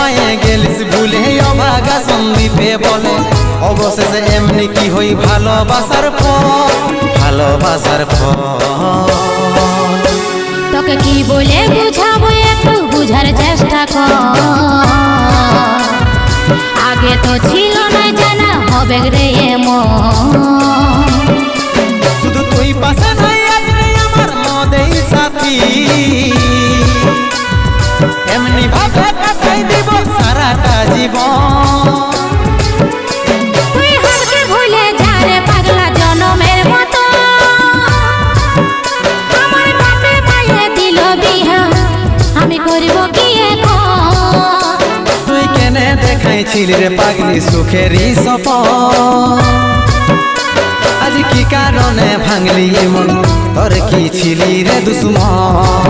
পায়ে গেলিস ভুলে অভাগা সন্দীপে বলে অবশেষে এমনি কি হই ভালোবাসার ফল, ভালোবাসার ফল। তোকে কি বলে বুঝাবো একটু বুঝার চেষ্টা কর, আগে তো ছিল না জানা হবে রে এমন। শুধু তুই পাশে নাই আজ রে আমার মদেই সাথী, এমনি ভাবে কাটাই দিব সারাটা জীবন। তুই হারকে ভুলে যা রে পাগলা জনমের মতো, আমার বাপে মায়ে দিল বিহা আমি করব কি এখন। তুই কেনে দেখাইছিলি রে পাগলি সুখেরই সপন, আজ কি কারণে ভাঙলি মন, তোর কি ছিলি রে দুশ্মন।